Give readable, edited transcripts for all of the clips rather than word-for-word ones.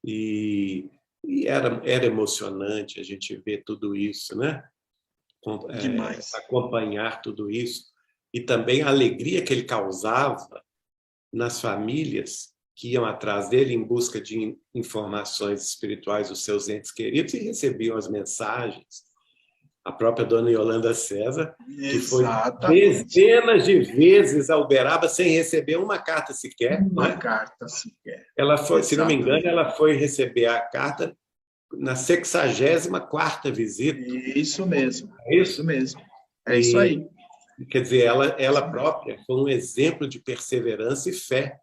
E, era emocionante a gente ver tudo isso, né? Demais. Acompanhar tudo isso. E também a alegria que ele causava nas famílias que iam atrás dele em busca de informações espirituais dos seus entes queridos e recebiam as mensagens. A própria dona Yolanda César, que foi Exatamente. dezenas de vezes a Uberaba sem receber uma carta sequer, Uma né? carta sequer. Ela foi, se não me engano, Exatamente. ela foi receber a carta na 64ª visita. Isso mesmo. É Isso isso? mesmo. É isso E, aí. quer dizer, ela Isso mesmo. própria foi um exemplo de perseverança e fé.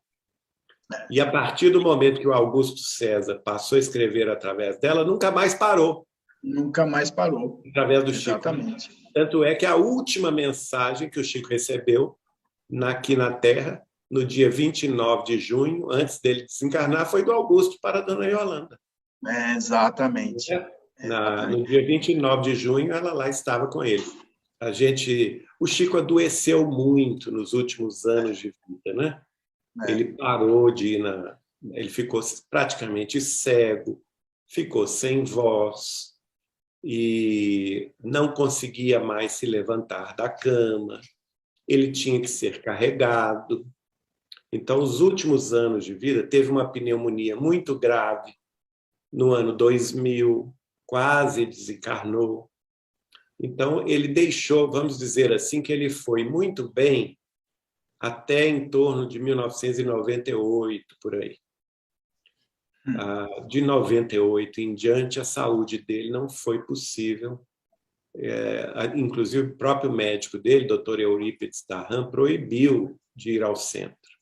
E a partir do momento que o Augusto César passou a escrever através dela, nunca mais parou, Nunca mais parou. através do Chico. Exatamente. Tanto é que a última mensagem que o Chico recebeu aqui na Terra, no dia 29 de junho, antes dele desencarnar, foi do Augusto para a dona Yolanda. Exatamente. No dia 29 de junho, ela lá estava com ele. O Chico adoeceu muito nos últimos anos de vida, né? Ele parou de ir ele ficou praticamente cego, ficou sem voz e não conseguia mais se levantar da cama. Ele tinha que ser carregado. Então, os últimos anos de vida, teve uma pneumonia muito grave no ano 2000, quase desencarnou. Então, ele deixou, vamos dizer assim, que ele foi muito bem até em torno de 1998, por aí. De 98 em diante, a saúde dele não foi possível. Inclusive, o próprio médico dele, Dr. Eurípides Tarran, proibiu de ir ao centro,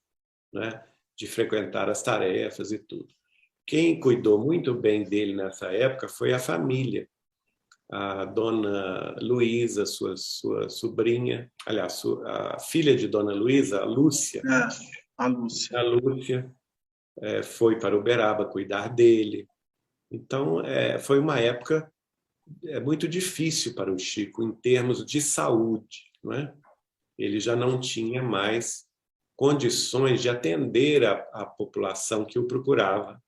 né? De frequentar as tarefas e tudo. Quem cuidou muito bem dele nessa época foi a família. A dona Luísa, sua sobrinha, aliás, a filha de dona Luísa, a Lúcia. A Lúcia. A Lúcia foi para Uberaba cuidar dele. Então, foi uma época muito difícil para o Chico em termos de saúde, não é? Ele já não tinha mais condições de atender a população que o procurava.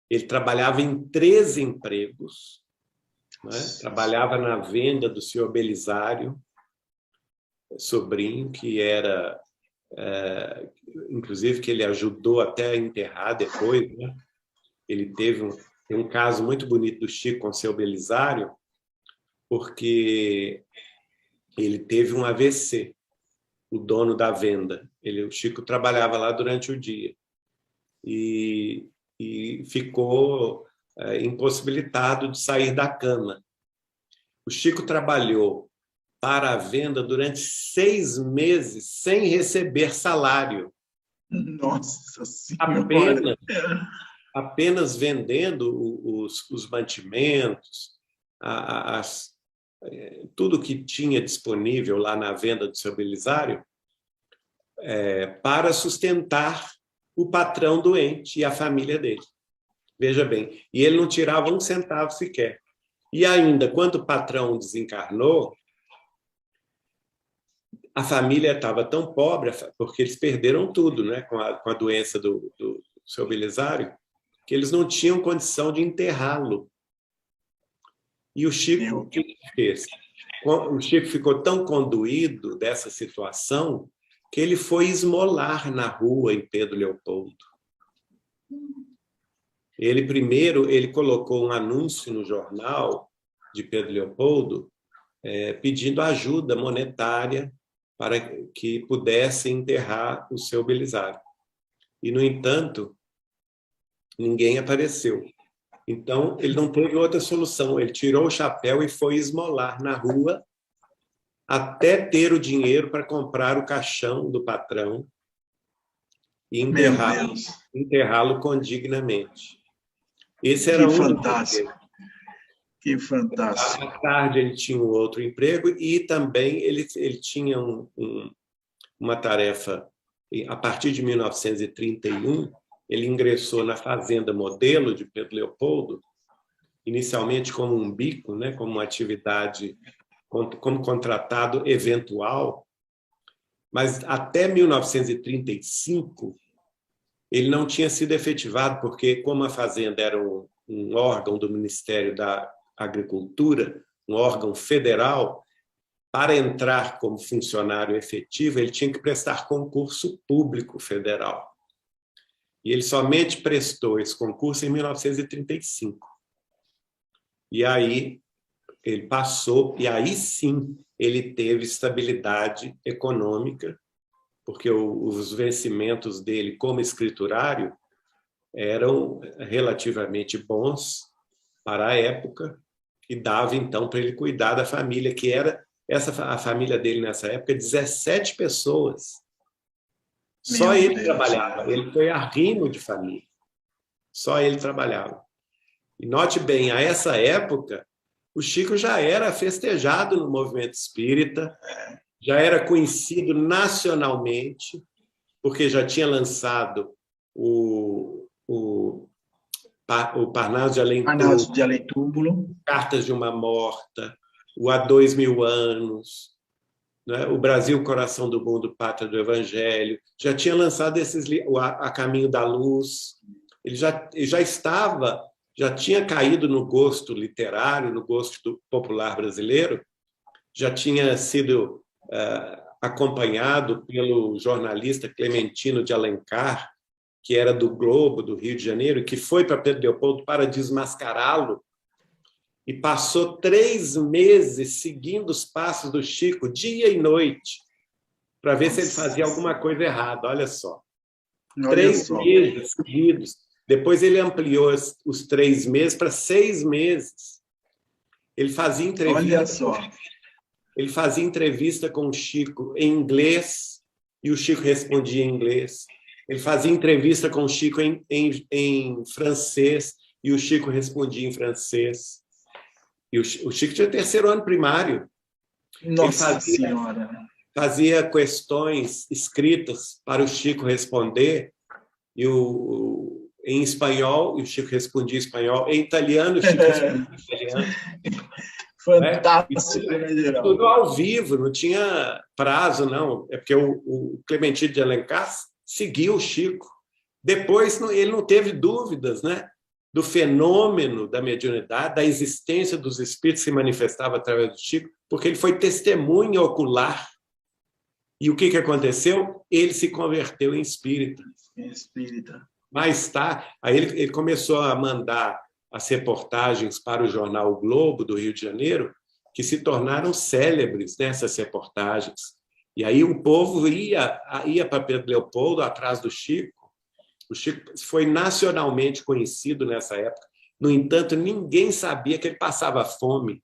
Ele trabalhava em 13 empregos, né? Trabalhava na venda do senhor Belisário, sobrinho, que era, inclusive, que ele ajudou até a enterrar depois, né? Ele teve um caso muito bonito do Chico com o seu Belisário, porque ele teve um AVC, o dono da venda. O Chico trabalhava lá durante o dia e ficou impossibilitado de sair da cama. O Chico trabalhou para a venda durante 6 meses sem receber salário. Nossa Senhora! Apenas vendendo os mantimentos, tudo que tinha disponível lá na venda do seu Belisário, para sustentar o patrão doente e a família dele. Veja bem, e ele não tirava um centavo sequer. E ainda, quando o patrão desencarnou, a família estava tão pobre, porque eles perderam tudo, né, com a doença do seu Belisário, que eles não tinham condição de enterrá-lo. E o Chico, o que ele fez? O Chico ficou tão condoído dessa situação que ele foi esmolar na rua em Pedro Leopoldo. Ele colocou um anúncio no jornal de Pedro Leopoldo pedindo ajuda monetária para que pudesse enterrar o seu Belisário. E, no entanto, ninguém apareceu. Então, ele não teve outra solução. Ele tirou o chapéu e foi esmolar na rua até ter o dinheiro para comprar o caixão do patrão e enterrá-lo condignamente. Esse era Que um dos fantástico! Que fantástico! À tarde ele tinha um outro emprego e também ele tinha uma tarefa. A partir de 1931, ele ingressou na Fazenda Modelo de Pedro Leopoldo inicialmente como um bico, né, como uma atividade, como contratado eventual, mas até 1935 ele não tinha sido efetivado, porque como a fazenda era um órgão do Ministério da Agricultura, um órgão federal, para entrar como funcionário efetivo, ele tinha que prestar concurso público federal. E ele somente prestou esse concurso em 1935. E aí ele passou, e aí sim ele teve estabilidade econômica, porque os vencimentos dele como escriturário eram relativamente bons para a época, e dava então para ele cuidar da família, que era a família dele nessa época, 17 pessoas. Só Meu ele Deus, trabalhava, ele foi arrimo de família. Só ele trabalhava. E note bem, a essa época, o Chico já era festejado no movimento espírita, já era conhecido nacionalmente, porque já tinha lançado o Parnaso de Além Túmulo, Cartas de uma Morta, o Há 2000 Anos, né? O Brasil, Coração do Mundo, Pátria do Evangelho. Já tinha lançado esses livros, A Caminho da Luz. Ele já tinha caído no gosto literário, no gosto popular brasileiro, já tinha sido acompanhado pelo jornalista Clementino de Alencar, que era do Globo, do Rio de Janeiro, que foi para Pedro Leopoldo para desmascará-lo, e passou 3 meses seguindo os passos do Chico, dia e noite, para ver se ele fazia alguma coisa errada. Olha só. 3 meses seguidos. Depois ele ampliou os 3 meses para 6 meses. Ele fazia entrevista. Olha só. Ele fazia entrevista com o Chico em inglês e o Chico respondia em inglês. Ele fazia entrevista com o Chico em francês e o Chico respondia em francês. E o Chico tinha 3º ano primário. Nossa Senhora! Fazia questões escritas para o Chico responder, e em espanhol, e o Chico respondia em espanhol, em italiano, o Chico respondia em italiano. Fantástico, né, Geraldo? Tudo ao vivo, não tinha prazo, não. É porque o Clementino de Alencar seguiu o Chico. Depois, ele não teve dúvidas, né, do fenômeno da mediunidade, da existência dos espíritos que se manifestava através do Chico, porque ele foi testemunha ocular. E o que aconteceu? Ele se converteu em espírita. Mais tarde, aí ele começou a mandar as reportagens para o jornal O Globo, do Rio de Janeiro, que se tornaram célebres nessas reportagens. E aí o povo ia para Pedro Leopoldo, atrás do Chico. O Chico foi nacionalmente conhecido nessa época. No entanto, ninguém sabia que ele passava fome.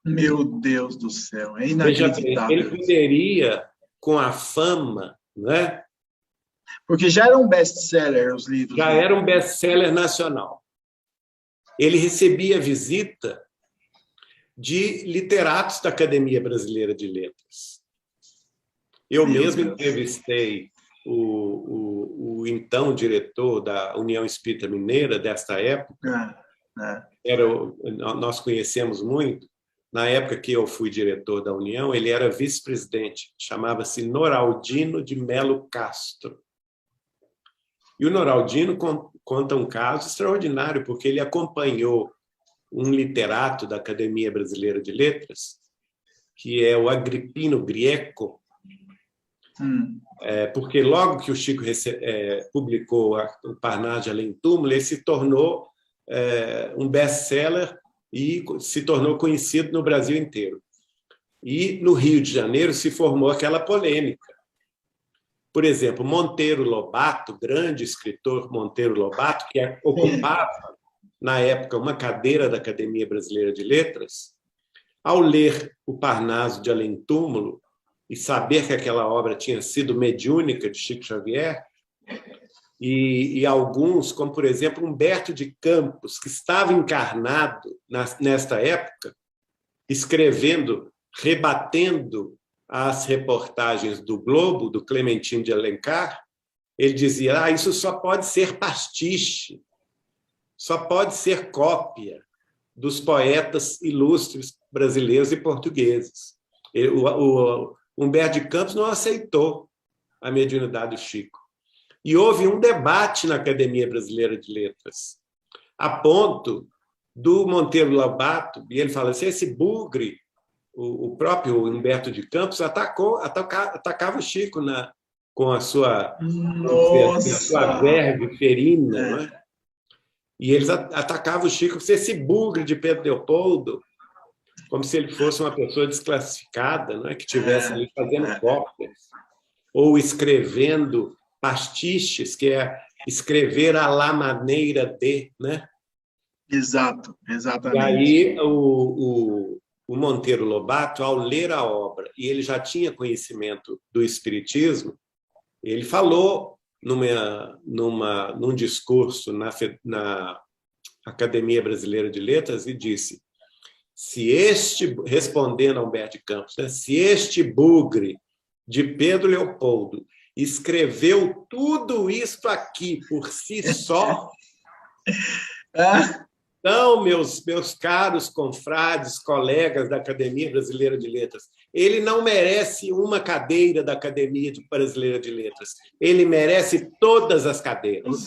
Meu Deus do céu, é inacreditável. Ele poderia, com a fama, né? Porque já era um best-seller os livros. Já era um best-seller nacional. Ele recebia visita de literatos da Academia Brasileira de Letras. Eu mesmo entrevistei o então diretor da União Espírita Mineira, desta época. Nós conhecemos muito. Na época que eu fui diretor da União, ele era vice-presidente, chamava-se Noraldino de Melo Castro. E o Noraldino conta um caso extraordinário, porque ele acompanhou um literato da Academia Brasileira de Letras, que é o Agripino Grieco, porque logo que o Chico publicou o Parnaso de Além Túmulo, ele se tornou um best-seller e se tornou conhecido no Brasil inteiro. E no Rio de Janeiro se formou aquela polêmica. Por exemplo, Monteiro Lobato, grande escritor Monteiro Lobato, que ocupava, na época, uma cadeira da Academia Brasileira de Letras, ao ler o Parnaso de Além Túmulo e saber que aquela obra tinha sido mediúnica de Chico Xavier, e alguns, como, por exemplo, Humberto de Campos, que estava encarnado nesta época, escrevendo, rebatendo as reportagens do Globo, do Clementino de Alencar, ele dizia: isso só pode ser pastiche, só pode ser cópia, dos poetas ilustres brasileiros e portugueses. O Humberto de Campos não aceitou a mediunidade do Chico. E houve um debate na Academia Brasileira de Letras, a ponto do Monteiro Lobato, e ele fala assim, esse bugre, o próprio Humberto de Campos, atacava o Chico com a sua, verve ferina, não é? E eles atacavam o Chico, esse bugre de Pedro Leopoldo, como se ele fosse uma pessoa desclassificada, não é? Que estivesse ali fazendo cópias, ou escrevendo pastiches, que é escrever à la maneira de, né? Exato, exatamente. E aí o Monteiro Lobato, ao ler a obra, e ele já tinha conhecimento do espiritismo, ele falou num discurso na Academia Brasileira de Letras e disse, respondendo a Humberto de Campos, né, se este bugre de Pedro Leopoldo escreveu tudo isso aqui por si só, então, meus caros confrades, colegas da Academia Brasileira de Letras, ele não merece uma cadeira da Academia Brasileira de Letras, ele merece todas as cadeiras.